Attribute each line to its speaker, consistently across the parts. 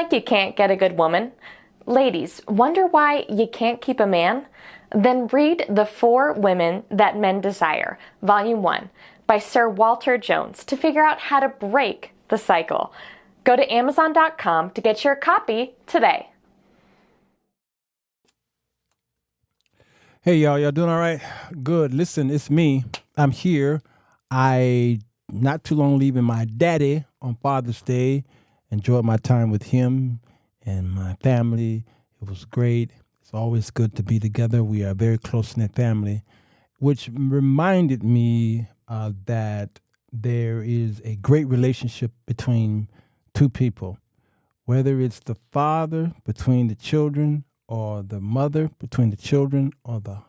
Speaker 1: like you can't get a good woman? Ladies, wonder why you can't keep a man? Then read The 4 Women That Men Desire, Volume 1, by Sirwalterj to figure out how to break the cycle. Go to Amazon.com to get your copy today.
Speaker 2: Hey, y'all doing all right? Good. Listen, it's me. I'm here. I, not too long leaving my daddy on Father's Day. Enjoyed my time with him and my family. It was great. It's always good to be together. We are a very close-knit family, which reminded me that there is a great relationship between two people, whether it's the father between the children or the mother between the children or the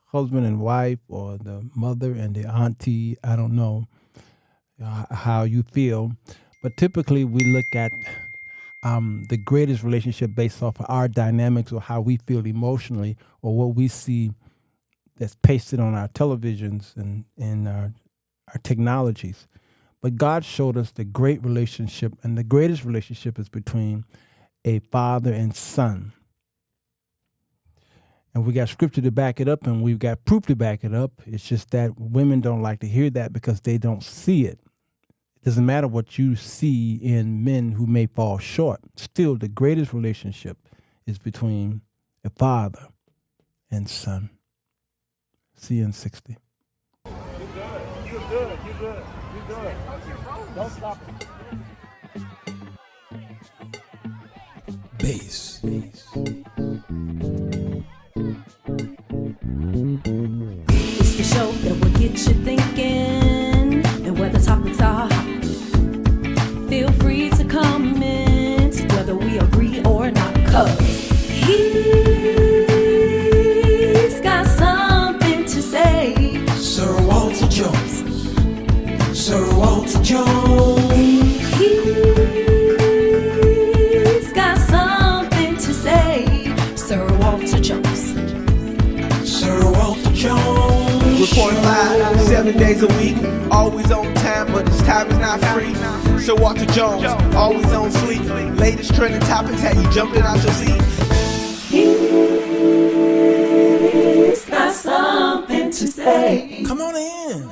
Speaker 2: husband and wife or the mother and the auntie. I don't know how you feel, but typically we look at the greatest relationship based off of our dynamics or how we feel emotionally or what we see that's pasted on our televisions and our technologies. But God showed us the great relationship, and the greatest relationship is between a father and son. And we got scripture to back it up, and we've got proof to back it up. It's just that women don't like to hear that because they don't see it. It doesn't matter what you see in men who may fall short. Still, the greatest relationship is between a father and son. See you in 60.
Speaker 3: You good. Don't stop it.
Speaker 4: Bass.
Speaker 5: It's the show that will get you thinking, and where the topics are hot. Feel free to comment whether we agree or not, 'cause he's got something to say.
Speaker 4: Sirwalterj.
Speaker 5: He's got something to say. Sirwalterj.
Speaker 6: Report live 7 days a week, always on time, but his time is not free. Sirwalterj, always on sleep. Latest trending topics had you jumping out your seat.
Speaker 5: He's got something to say.
Speaker 4: Come on in.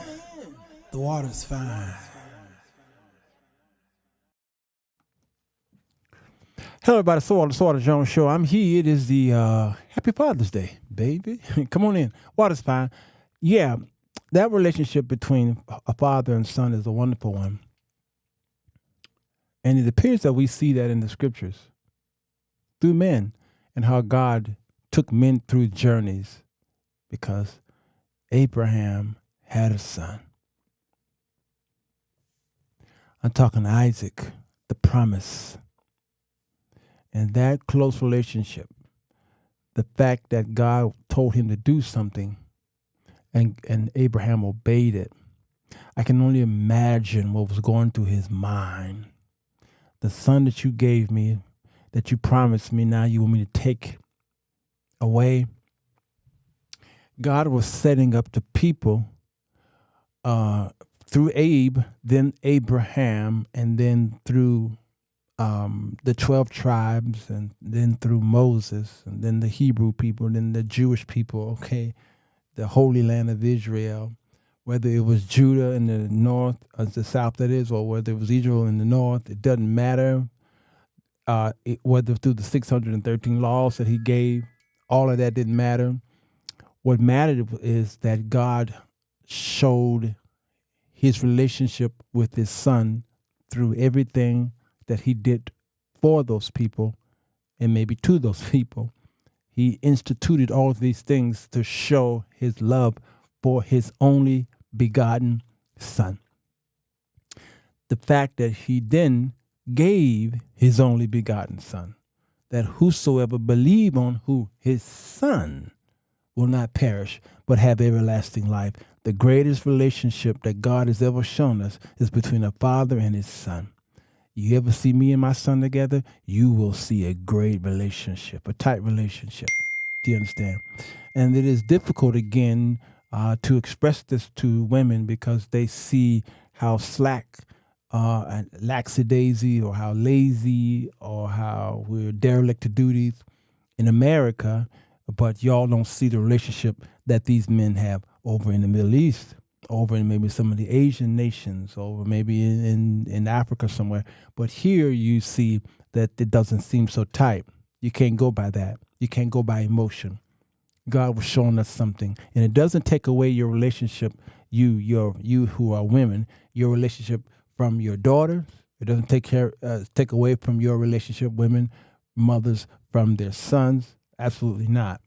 Speaker 4: The water's fine.
Speaker 2: Hello, everybody. Sirwalterj Show. I'm here. It is the Happy Father's Day, baby. Come on in. Water's fine. Yeah, that relationship between a father and son is a wonderful one. And it appears that we see that in the scriptures through men and how God took men through journeys because Abraham had a son. I'm talking Isaac, the promise. And that close relationship, the fact that God told him to do something and Abraham obeyed it. I can only imagine what was going through his mind. The son that you gave me, that you promised me, now you want me to take away. God was setting up the people through Abe, then Abraham, and then through the 12 tribes, and then through Moses, and then the Hebrew people, and then the Jewish people, okay, the Holy Land of Israel, whether it was Judah in the north, or the south that is, or whether it was Israel in the north, it doesn't matter. Whether through the 613 laws that he gave, all of that didn't matter. What mattered is that God showed his relationship with his son through everything that he did for those people and maybe to those people. He instituted all of these things to show his love for his only begotten son. The fact that he then gave his only begotten son, that whosoever believe on who his son will not perish, but have everlasting life. The greatest relationship that God has ever shown us is between a father and his son. You ever see me and my son together, you will see a great relationship, a tight relationship. Do you understand? And it is difficult, again, to express this to women because they see how slack and lackadaisy or how lazy or how we're derelict to duties in America, but y'all don't see the relationship that these men have over in the Middle East, over in maybe some of the Asian nations, over maybe in Africa somewhere. But here you see that it doesn't seem so tight. You can't go by that. You can't go by emotion. God was showing us something, and it doesn't take away your relationship, you who are women, your relationship from your daughters. It doesn't take away from your relationship, women, mothers, from their sons. Absolutely not.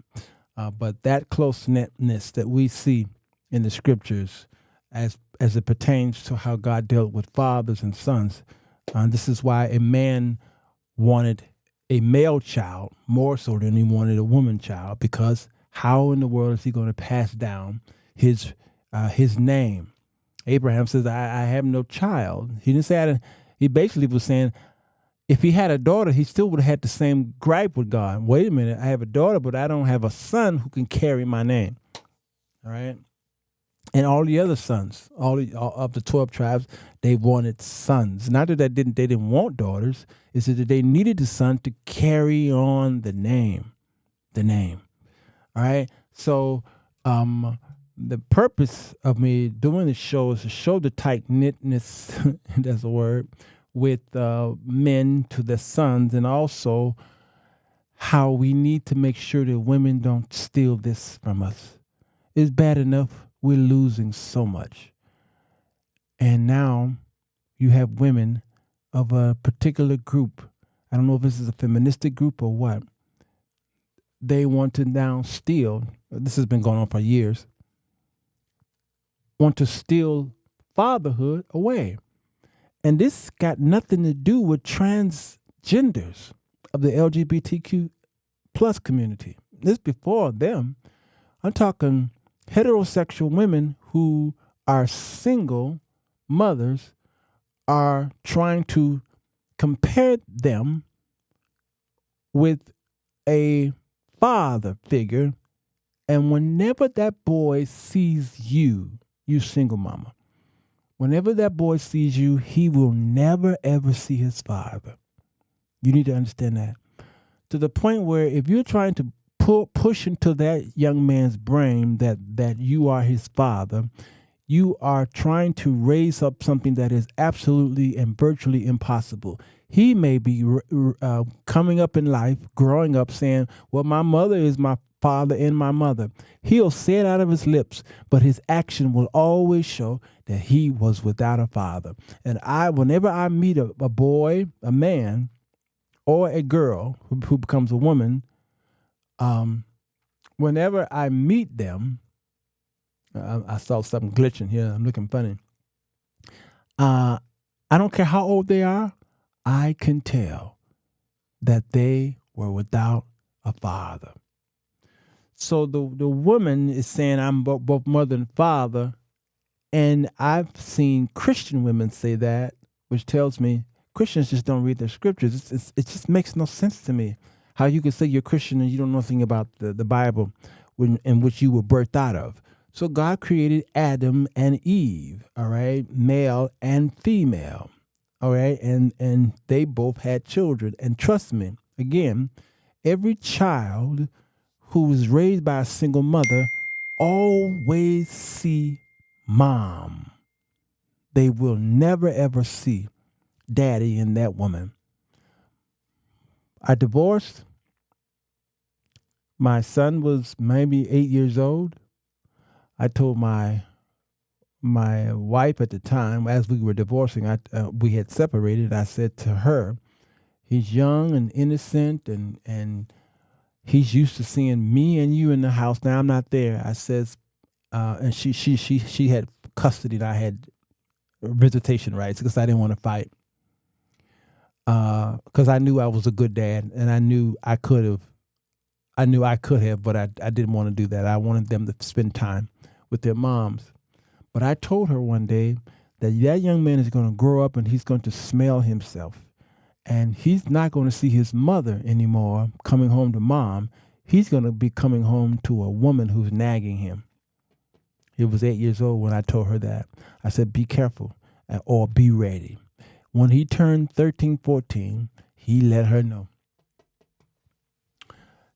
Speaker 2: But that close-knitness that we see in the scriptures, as it pertains to how God dealt with fathers and sons, this is why a man wanted a male child more so than he wanted a woman child, because how in the world is he going to pass down his name? Abraham says, I have no child. He didn't say he basically was saying, if he had a daughter, he still would have had the same gripe with God. Wait a minute, I have a daughter, but I don't have a son who can carry my name. All right? And all the other sons, all of the 12 tribes, they wanted sons. Not that they didn't want daughters. It's that they needed a son to carry on the name. The name. All right? So the purpose of me doing this show is to show the tight-knitness, that's a word, with men to their sons, and also how we need to make sure that women don't steal this from us. It's bad enough we're losing so much. And now you have women of a particular group. I don't know if this is a feministic group or what. They want to now steal, this has been going on for years, want to steal fatherhood away. And this got nothing to do with transgenders of the LGBTQ plus community. This before them. I'm talking heterosexual women who are single mothers are trying to compare them with a father figure. And whenever that boy sees you single mama, whenever that boy sees you, he will never, ever see his father. You need to understand that. To the point where if you're trying to push into that young man's brain that you are his father, you are trying to raise up something that is absolutely and virtually impossible. He may be coming up in life, growing up, saying, well, my mother is my father and my mother. He'll say it out of his lips, but his action will always show that he was without a father. And whenever I meet a boy, a man, or a girl who becomes a woman, whenever I meet them, I saw something glitching here. I'm looking funny. I don't care how old they are. I can tell that they were without a father. So the woman is saying, I'm both mother and father. And I've seen Christian women say that, which tells me Christians just don't read their scriptures. It just makes no sense to me how you can say you're Christian and you don't know anything about the Bible in which you were birthed out of. So God created Adam and Eve, all right, male and female, all right, and they both had children. And trust me, again, every child who was raised by a single mother always see mom. They will never, ever see daddy in that woman. I divorced. My son was maybe 8 years old. I told my wife at the time, as we were divorcing, we had separated. I said to her, he's young and innocent, and he's used to seeing me and you in the house. Now I'm not there. I says, and she had custody, and I had visitation rights because I didn't want to fight. Because I knew I was a good dad, and I knew I could have, but I didn't want to do that. I wanted them to spend time with their moms. But I told her one day that young man is going to grow up and he's going to smell himself. And he's not going to see his mother anymore coming home to mom. He's going to be coming home to a woman who's nagging him. He was 8 years old when I told her that. I said, be careful or be ready. When he turned 13, 14, he let her know.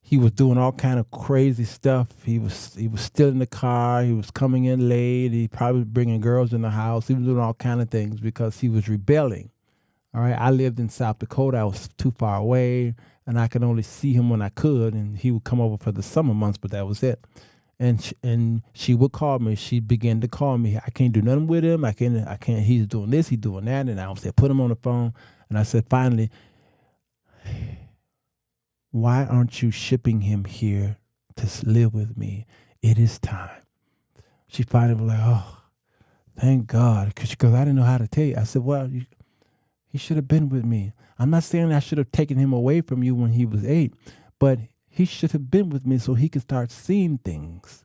Speaker 2: He was doing all kind of crazy stuff. He was stealing the car. He was coming in late. He probably bringing girls in the house. He was doing all kind of things because he was rebelling. All right. I lived in South Dakota. I was too far away, and I could only see him when I could. And he would come over for the summer months, but that was it. And she would call me. She began to call me. I can't do nothing with him. I can't. He's doing this. He's doing that. And I would say, put him on the phone. And I said, finally, why aren't you shipping him here to live with me? It is time. She finally was like, oh, thank God. Because I didn't know how to tell you. I said, well, he should have been with me. I'm not saying I should have taken him away from you when he was 8, but he should have been with me so he could start seeing things,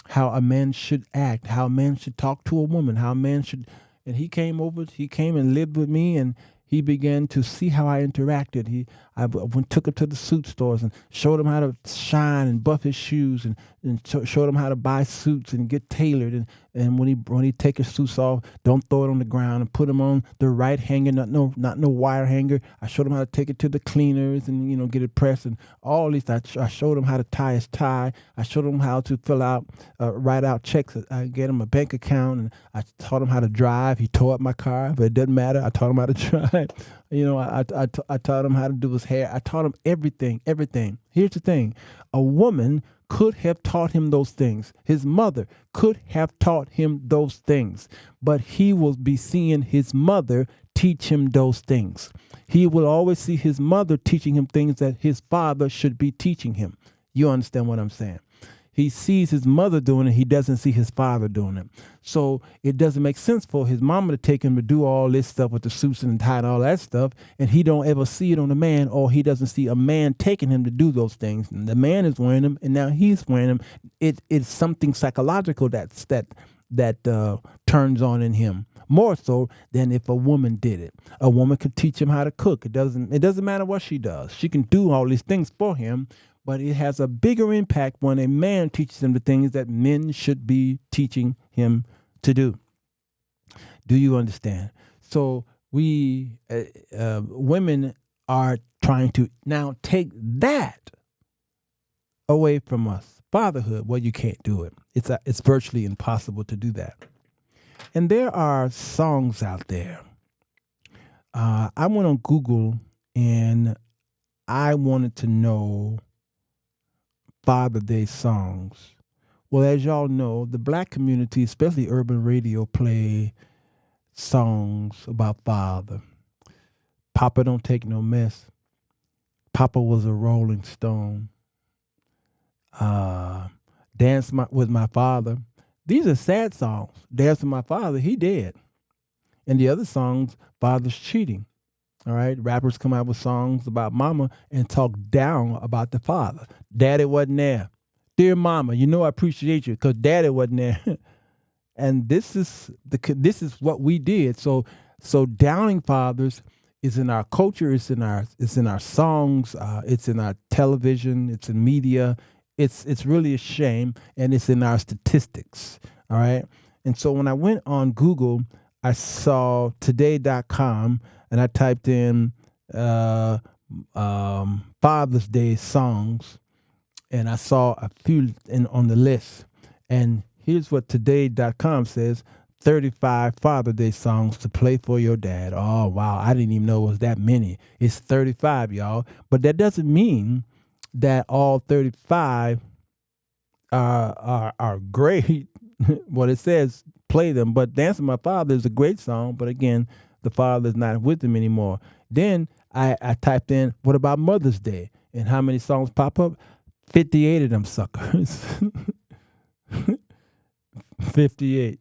Speaker 2: how a man should act, how a man should talk to a woman, how a man should. And he came and lived with me, and he began to see how I interacted. I took him to the suit stores and showed him how to shine and buff his shoes, and showed him how to buy suits and get tailored. And when he take his suits off, don't throw it on the ground, and put them on the right hanger, not no wire hanger. I showed him how to take it to the cleaners and get it pressed and all these. I showed him how to tie his tie. I showed him how to write out checks. I get him a bank account, and I taught him how to drive. He tore up my car, but it doesn't matter. I taught him how to drive. I taught him how to do his hair. I taught him everything. Here's the thing. A woman could have taught him those things. His mother could have taught him those things. But he will be seeing his mother teach him those things. He will always see his mother teaching him things that his father should be teaching him. You understand what I'm saying? He sees his mother doing it. He doesn't see his father doing it. So it doesn't make sense for his mama to take him to do all this stuff with the suits and tie and all that stuff, and he don't ever see it on a man, or he doesn't see a man taking him to do those things. And the man is wearing them, and now he's wearing them. It's something psychological that turns on in him, more so than if a woman did it. A woman could teach him how to cook. It doesn't matter what she does. She can do all these things for him. But it has a bigger impact when a man teaches him the things that men should be teaching him to do. Do you understand? So we women are trying to now take that away from us. Fatherhood, well, you can't do it. It's virtually impossible to do that. And there are songs out there. I went on Google and I wanted to know Father Day songs. Well, as y'all know, the black community, especially urban radio, play songs about father. Papa don't take no mess. Papa was a rolling stone. Dance with my father. These are sad songs. Dance with my father, he dead. And the other songs, father's cheating. All right, rappers come out with songs about mama and talk down about the father. Daddy wasn't there. Dear mama, I appreciate you because daddy wasn't there. And this is what we did. So downing fathers is in our culture. It's in our songs. It's in our television. It's in media. It's really a shame, and it's in our statistics. All right. And so when I went on Google, I saw today.com. And I typed in Father's Day songs, and I saw a few on the list. And here's what today.com says: 35 Father's Day songs to play for your dad. Oh, wow. I didn't even know it was that many. It's 35, y'all. But that doesn't mean that all 35 are great. Well, it says play them. But Dance with My Father is a great song. But again, the father's not with them anymore. Then I typed in, what about Mother's Day? And how many songs pop up? 58 of them suckers. 58.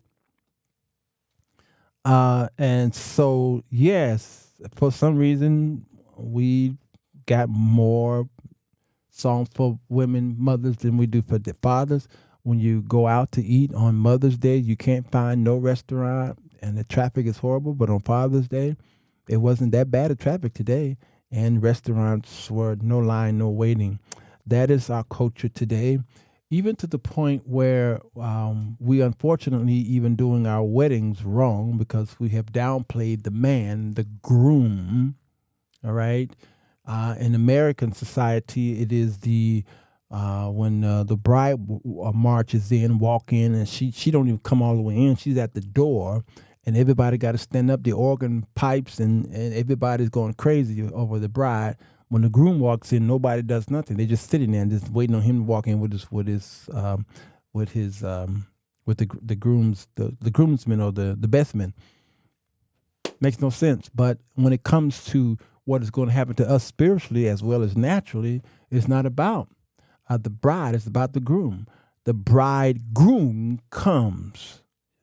Speaker 2: And so, yes, for some reason, we got more songs for women, mothers, than we do for the fathers. When you go out to eat on Mother's Day, you can't find no restaurant, and the traffic is horrible. But on Father's Day, it wasn't that bad of traffic today, and restaurants were no line, no waiting. That is our culture today. even to the point where we unfortunately even doing our weddings wrong because we have downplayed the man, the groom. All right. In American society, it is the when the bride marches in, walk in, and she don't even come all the way in. She's at the door, and everybody got to stand up. The organ pipes, and everybody's going crazy over the bride. When the groom walks in, nobody does nothing. They just sitting there and just waiting on him to walk in with the groomsmen or the best men. Makes no sense. But when it comes to what is going to happen to us spiritually as well as naturally, it's not about the bride. It's about the groom. The bridegroom comes.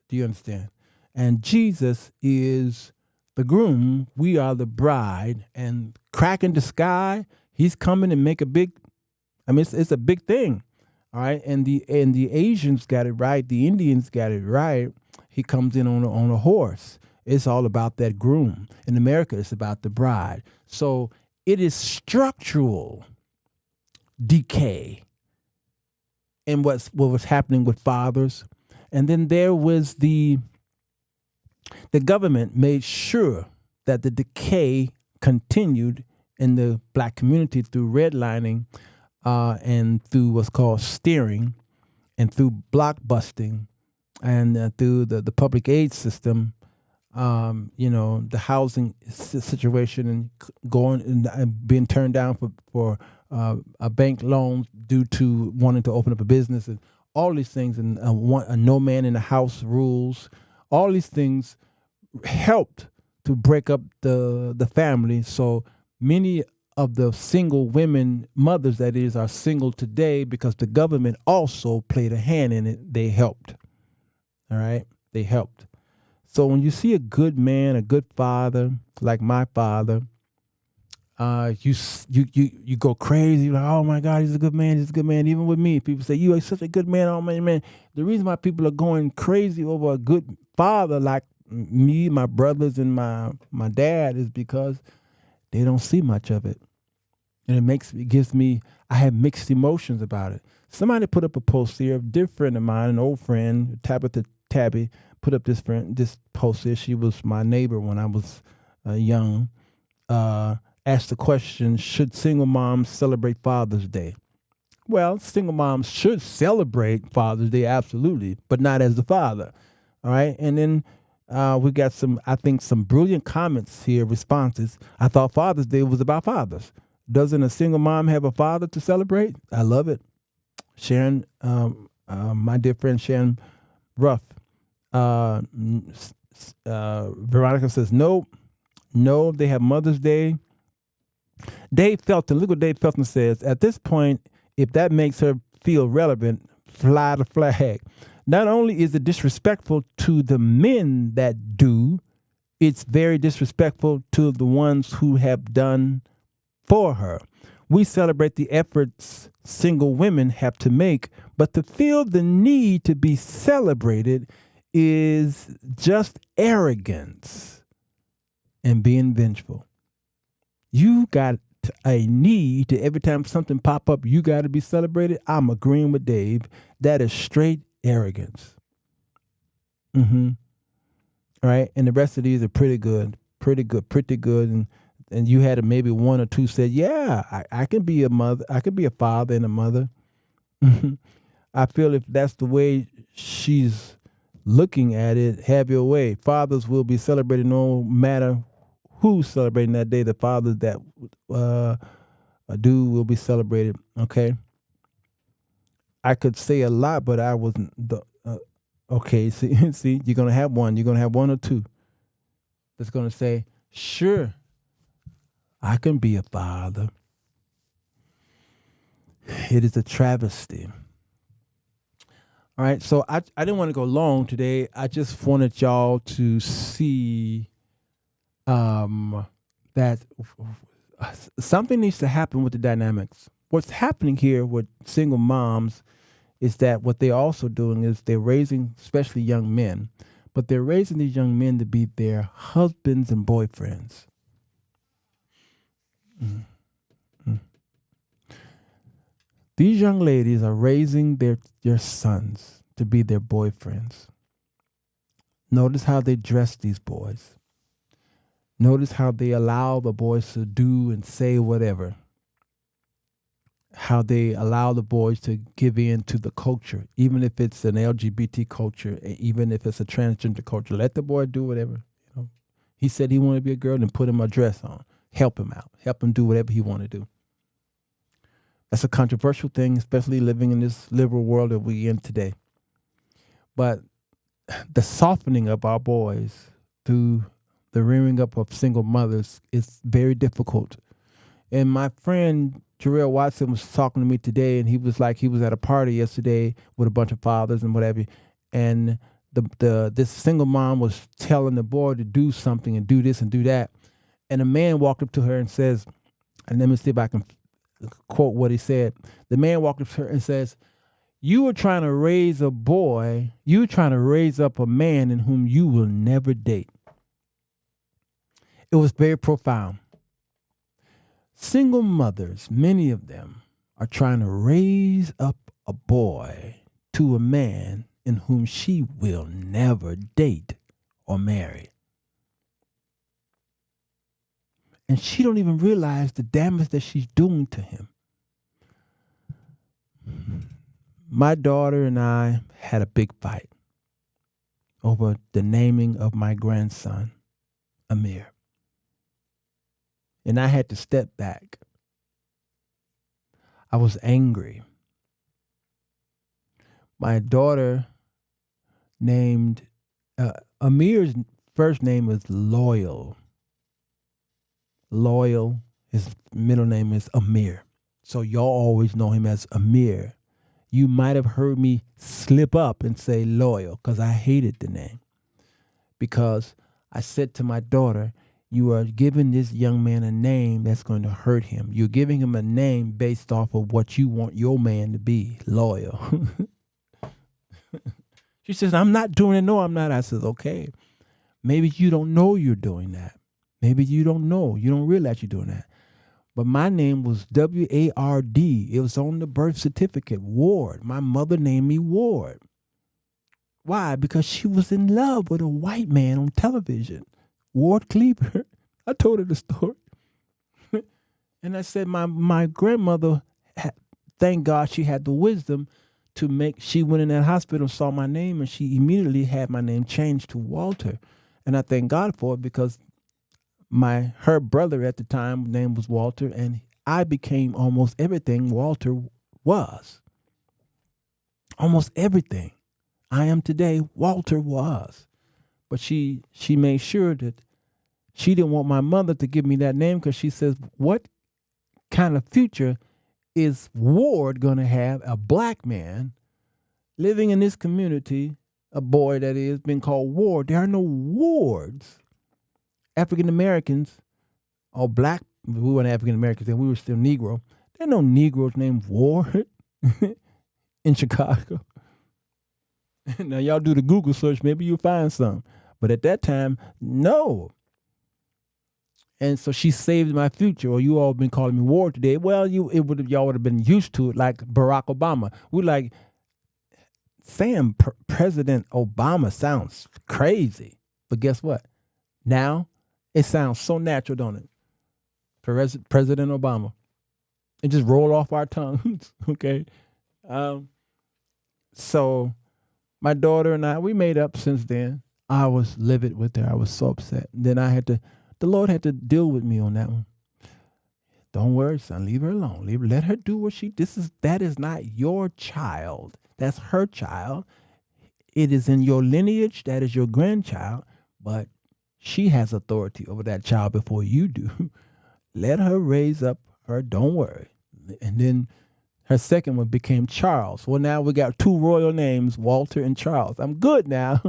Speaker 2: Do you understand? And Jesus is the groom. We are the bride. And cracking the sky, he's coming and make a big. I mean, it's a big thing. All right. And the Asians got it right. The Indians got it right. He comes in on a horse. It's all about that groom. In America, it's about the bride. So it is structural decay in what was happening with fathers. And then there was the government made sure that the decay continued in the black community through redlining and through what's called steering and through blockbusting and through the public aid system. The housing situation and going and being turned down for a bank loan due to wanting to open up a business and all these things and a no man in the house rules. All these things helped to break up the family. So many of the single women, mothers that is, are single today because the government also played a hand in it. They helped. All right? They helped. So when you see a good man, a good father, like my father, you go crazy, like, oh my God, he's a good man, he's a good man. Even with me, people say, you are such a good man, oh man. The reason why people are going crazy over a good father like me, my brothers, and my dad is because they don't see much of it. And I have mixed emotions about it. Somebody put up a post here, a dear friend of mine, an old friend, Tabby, put up this post here. She was my neighbor when I was young. Asked the question, should single moms celebrate Father's Day? Well, single moms should celebrate Father's Day, absolutely, but not as the father. All right. And then we got some brilliant comments here, responses. I thought Father's Day was about fathers. Doesn't a single mom have a father to celebrate? I love it. Sharon, my dear friend Sharon Ruff, Veronica says, no, they have Mother's Day. Dave Felton, look what Dave Felton says. At this point, if that makes her feel relevant, fly the flag. Not only is it disrespectful to the men that do, it's very disrespectful to the ones who have done for her. We celebrate the efforts single women have to make, but to feel the need to be celebrated is just arrogance and being vengeful. You got a need to every time something pop up, you got to be celebrated. I'm agreeing with Dave. That is straight arrogance. All right. And the rest of these are pretty good. And you had maybe one or two said, yeah, I can be a mother. I could be a father and a mother. I feel if that's the way she's looking at it, have your way. Fathers will be celebrated no matter who's celebrating that day. The fathers that do will be celebrated. Okay. I could say a lot, but I wasn't. Okay. See, you're gonna have one. You're gonna have one or two that's gonna say, sure, I can be a father. It is a travesty. All right, so I didn't want to go long today. I just wanted y'all to see that something needs to happen with the dynamics. What's happening here with single moms is that what they're also doing is they're raising, especially young men, but they're raising these young men to be their husbands and boyfriends. These young ladies are raising their sons to be their boyfriends. Notice how they dress these boys. Notice how they allow the boys to do and say whatever. How they allow the boys to give in to the culture, even if it's an LGBT culture, even if it's a transgender culture. Let the boy do whatever. He said he wanted to be a girl, then put him a dress on. Help him out. Help him do whatever he want to do. That's a controversial thing, especially living in this liberal world that we're in today. But the softening of our boys through the rearing up of single mothers is very difficult. And my friend Jarrell Watson was talking to me today, and he was like, he was at a party yesterday with a bunch of fathers and whatever, and this single mom was telling the boy to do something and do this and do that. And a man walked up to her and says, and let me see if I can quote what he said. The man walked up to her and says, "You are trying to raise a boy, you're trying to raise up a man in whom you will never date." It was very profound. Single mothers, many of them, are trying to raise up a boy to a man in whom she will never date or marry. And she don't even realize the damage that she's doing to him. My daughter and I had a big fight over the naming of my grandson, Amir. And I had to step back. I was angry. My daughter named, Amir's first name was Loyal. Loyal, his middle name is Amir. So y'all always know him as Amir. You might have heard me slip up and say Loyal because I hated the name. Because I said to my daughter, you are giving this young man a name that's going to hurt him. You're giving him a name based off of what you want your man to be, loyal. She says, I'm not doing it. No, I'm not. I says, okay. Maybe you don't know you're doing that. Maybe you don't know. You don't realize you're doing that. But my name was W-A-R-D. It was on the birth certificate, Ward. My mother named me Ward. Why? Because she was in love with a white man on television, Ward Cleaver. I told her the story. And I said, my grandmother, thank God she had the wisdom to she went in that hospital, saw my name, and she immediately had my name changed to Walter. And I thank God for it because her brother at the time, name was Walter, and I became almost everything Walter was. Almost everything I am today, Walter was. But she made sure that she didn't want my mother to give me that name because she says, what kind of future is Ward going to have, a black man living in this community, a boy that is been called Ward? There are no Wards. African Americans or black, we weren't African Americans then, we were still Negro. There are no Negroes named Ward in Chicago. Now y'all do the Google search, maybe you'll find some. But at that time, no. And so she saved my future, or you all been calling me Ward today. Well, y'all would have been used to it like Barack Obama. We're like, saying President Obama sounds crazy. But guess what? Now, it sounds so natural, don't it? President Obama. It just rolled off our tongues, okay? So my daughter and I, we made up since then. I was livid with her. I was so upset. Then the Lord had to deal with me on that one. Don't worry, son. Leave her alone. Let her do what that is not your child. That's her child. It is in your lineage. That is your grandchild. But she has authority over that child before you do. Let her raise up her. Don't worry. And then her second one became Charles. Well, now we got two royal names, Walter and Charles. I'm good now.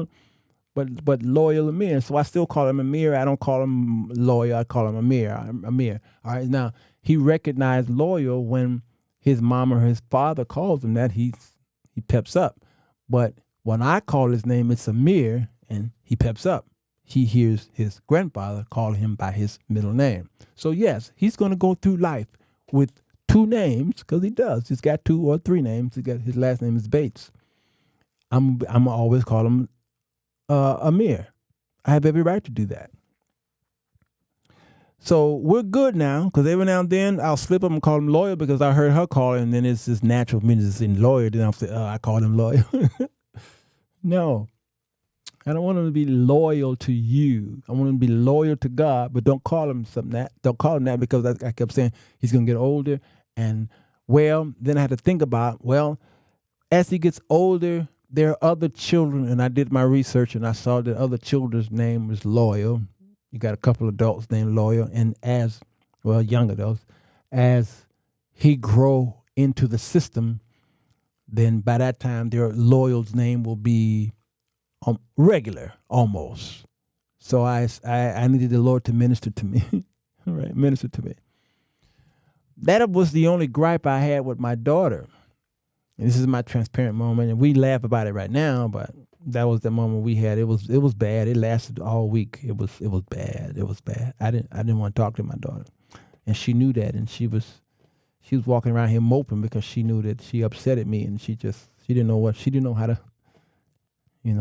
Speaker 2: But loyal Amir. So I still call him Amir. I don't call him loyal. I call him Amir. Amir. All right. Now, he recognized loyal when his mom or his father calls him that. He peps up. But when I call his name, it's Amir, and he peps up. He hears his grandfather call him by his middle name. So yes, he's going to go through life with 2 names, because he does. He's got 2 or 3 names. His last name is Bates. I'm always call him Amir. I have every right to do that. So we're good now, because every now and then I'll slip up and call him lawyer because I heard her call it, and then it's just natural for me to just say lawyer. Then I'll say, I call him lawyer. No. I don't want him to be loyal to you. I want him to be loyal to God, but don't call him that. Don't call him that, because I kept saying he's going to get older. And, then I had to think about, as he gets older, there are other children, and I did my research, and I saw that other children's name was Loyal. You got a couple of adults named Loyal, and young adults, as he grow into the system, then by that time, their Loyal's name will be regular, almost. So I needed the Lord to minister to me. All right, minister to me. That was the only gripe I had with my daughter. And this is my transparent moment, and we laugh about it right now, but that was the moment we had. It was bad. It lasted all week. It was bad. It was bad. I didn't want to talk to my daughter, and she knew that, and she was walking around here moping because she knew that she upsetted me, and she didn't know how to.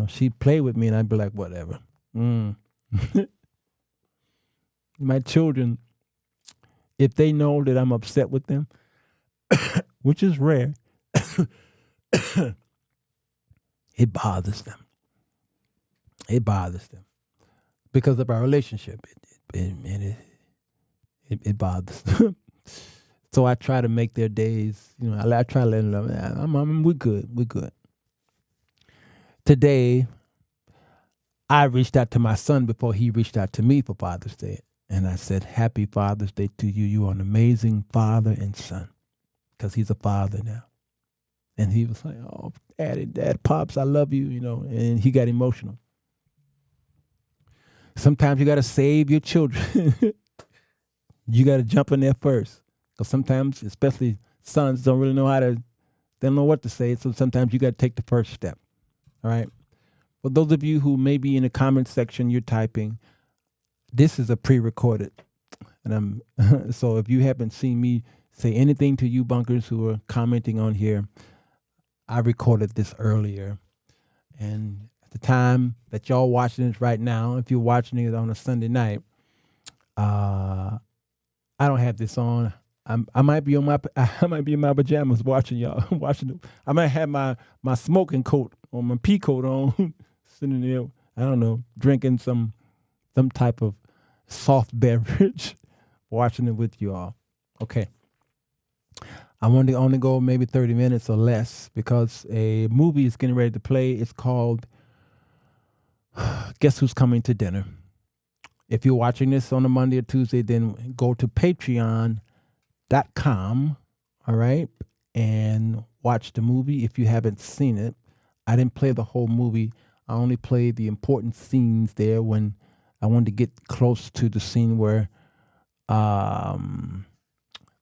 Speaker 2: She'd play with me, and I'd be like, whatever. My children, if they know that I'm upset with them, which is rare, it bothers them. It bothers them because of our relationship. It bothers them. So I try to make their days, I try to let them know, we're good. Today, I reached out to my son before he reached out to me for Father's Day. And I said, Happy Father's Day to you. You are an amazing father and son. Because he's a father now. And he was like, oh, Dad, Pops, I love you, and he got emotional. Sometimes you got to save your children. You got to jump in there first. Because sometimes, especially sons, don't really know they don't know what to say. So sometimes you got to take the first step. All right. For those of you who may be in the comment section, you're typing, this is a pre-recorded. And so if you haven't seen me say anything to you bunkers who are commenting on here, I recorded this earlier. And at the time that y'all watching this right now, if you're watching it on a Sunday night, I don't have this on. I might be in my pajamas watching y'all. I might have my smoking coat or my pea coat on, sitting there, I don't know, drinking some type of soft beverage, watching it with you all. Okay. I want to only go maybe 30 minutes or less because a movie is getting ready to play. It's called Guess Who's Coming to Dinner. If you're watching this on a Monday or Tuesday, then go to patreon.com, all right, and watch the movie if you haven't seen it. I didn't play the whole movie. I only played the important scenes there when I wanted to get close to the scene where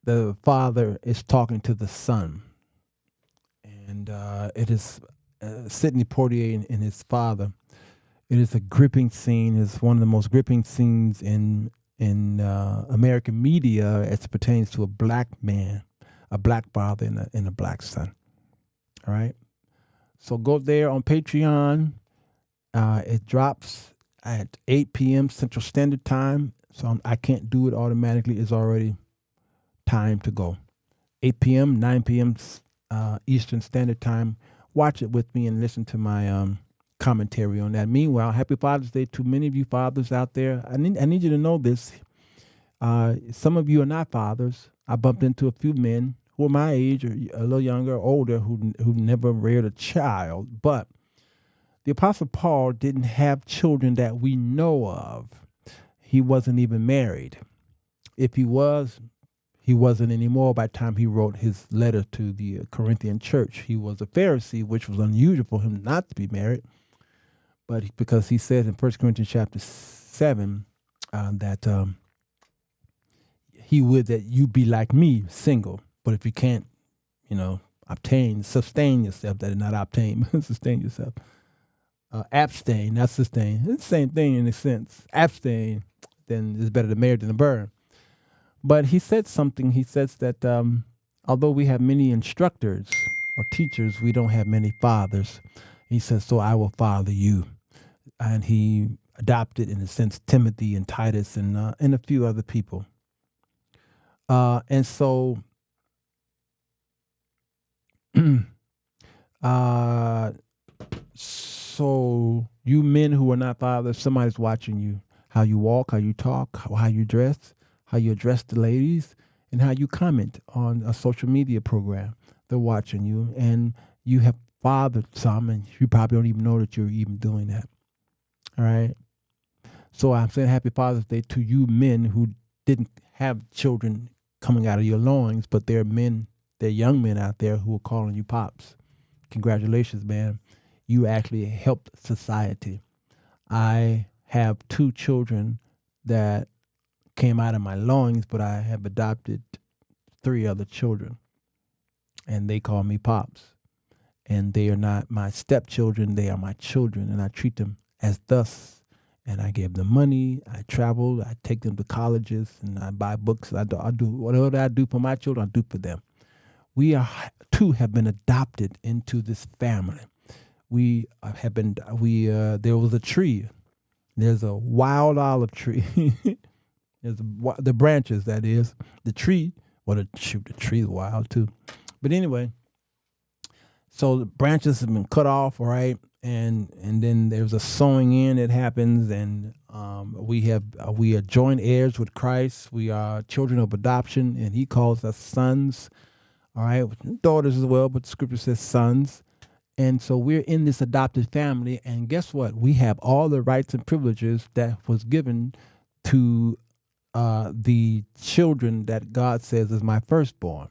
Speaker 2: the father is talking to the son. And it is Sidney Poitier and his father. It is a gripping scene. It's one of the most gripping scenes in American media as it pertains to a black man, a black father and a black son. All right? So go there on Patreon. It drops at 8 p.m. Central Standard Time. So I can't do it automatically. It's already time to go. 8 p.m., 9 p.m. Eastern Standard Time. Watch it with me and listen to my commentary on that. Meanwhile, happy Father's Day to many of you fathers out there. I need you to know this. Some of you are not fathers. I bumped into a few men who are my age or a little younger or older who never reared a child. But the Apostle Paul didn't have children that we know of. He wasn't even married. If he was, he wasn't anymore by the time he wrote his letter to the Corinthian church. He was a Pharisee, which was unusual for him not to be married. But because he says in 1 Corinthians chapter 7 that he would that you be like me, single. But if you can't, sustain yourself, that is not obtain, sustain yourself. Abstain, not sustain. It's the same thing in a sense. Abstain, then it's better to marry than to burn. But he said something. He says that although we have many instructors or teachers, we don't have many fathers. He says, so I will father you. And he adopted, in a sense, Timothy and Titus and a few other people. And so so you men who are not fathers, somebody's watching you. How you walk, how you talk, how you dress, how you address the ladies, and how you comment on a social media program. They're watching you, and you have fathered some, and you probably don't even know that you're even doing that. All right? So I'm saying happy Father's Day to you men who didn't have children coming out of your loins, but there are young men out there who are calling you pops. Congratulations, man. You actually helped society. I have 2 children that came out of my loins, but I have adopted 3 other children, and they call me pops. And they are not my stepchildren, they are my children, and I treat them as thus. And I give them money, I travel, I take them to colleges, and I buy books. I do whatever I do for my children, I do for them. We too have been adopted into this family. We have been, there was a tree. There's a wild olive tree. There's the branches, that is. The tree, the tree is wild too. But anyway, so the branches have been cut off, right? And then there's a sowing in that happens, and we are joint heirs with Christ. We are children of adoption, and he calls us sons, all right? Daughters as well, but the scripture says sons. And so we're in this adopted family, and guess what? We have all the rights and privileges that was given to the children that God says is my firstborn,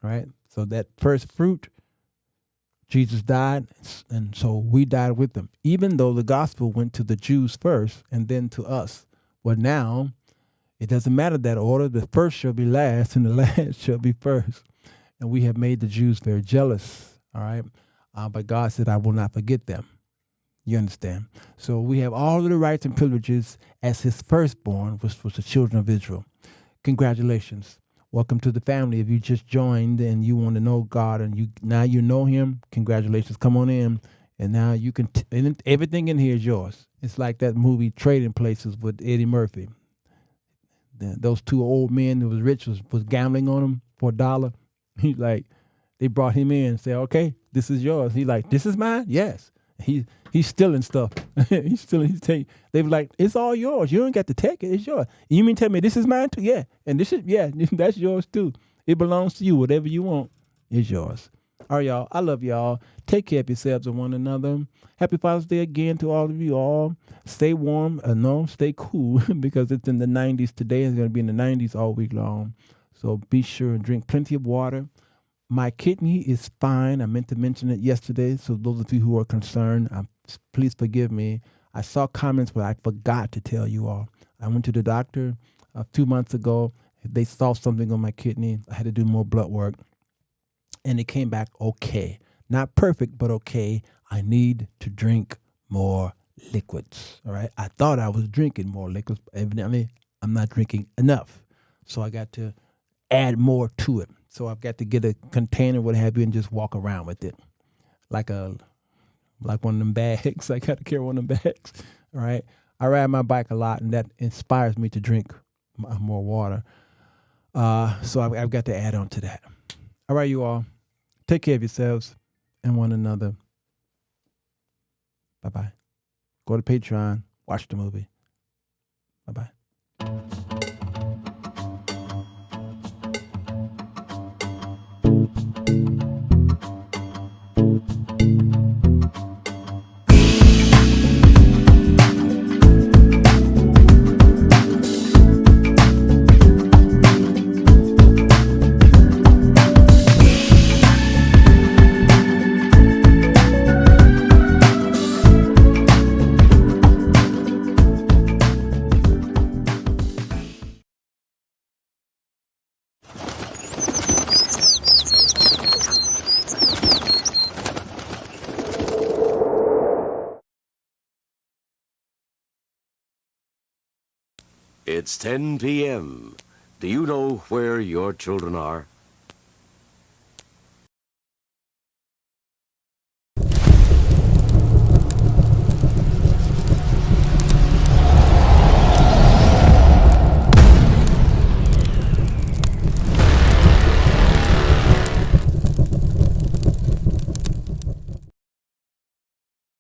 Speaker 2: right? So that first fruit, Jesus died, and so we died with him, even though the gospel went to the Jews first and then to us. Well, now it doesn't matter that order. The first shall be last, and the last shall be first. And we have made the Jews very jealous, all right? But God said, I will not forget them. You understand? So we have all of the rights and privileges as his firstborn, which was the children of Israel. Congratulations. Welcome to the family. If you just joined and you want to know God and now you know him, congratulations. Come on in. And now you can, and everything in here is yours. It's like that movie Trading Places with Eddie Murphy. Those 2 old men who was rich was gambling on him for $1. He's like, they brought him in and said, okay, this is yours. He's like, this is mine? Yes. He's stealing stuff. He's taking. They were like, it's all yours. You don't got to take it. It's yours. You mean tell me this is mine too? Yeah. And that's yours too. It belongs to you. Whatever you want is yours. All right, y'all. I love y'all. Take care of yourselves and one another. Happy Father's Day again to all of you all. Stay warm. Stay cool because it's in the 90s today. It's going to be in the 90s all week long. So be sure and drink plenty of water. My kidney is fine. I meant to mention it yesterday, so those of you who are concerned, please forgive me. I saw comments, but I forgot to tell you all. I went to the doctor 2 months ago. They saw something on my kidney. I had to do more blood work, and it came back okay. Not perfect, but okay. I need to drink more liquids, all right? I thought I was drinking more liquids, but evidently I'm not drinking enough, so I got to add more to it. So I've got to get a container, what have you, and just walk around with it. Like one of them bags. I got to carry one of them bags. All right. I ride my bike a lot, and that inspires me to drink more water. So I've got to add on to that. All right, you all. Take care of yourselves and one another. Bye-bye. Go to Patreon. Watch the movie. Bye-bye.
Speaker 7: It's 10 p.m. Do you know where your children are?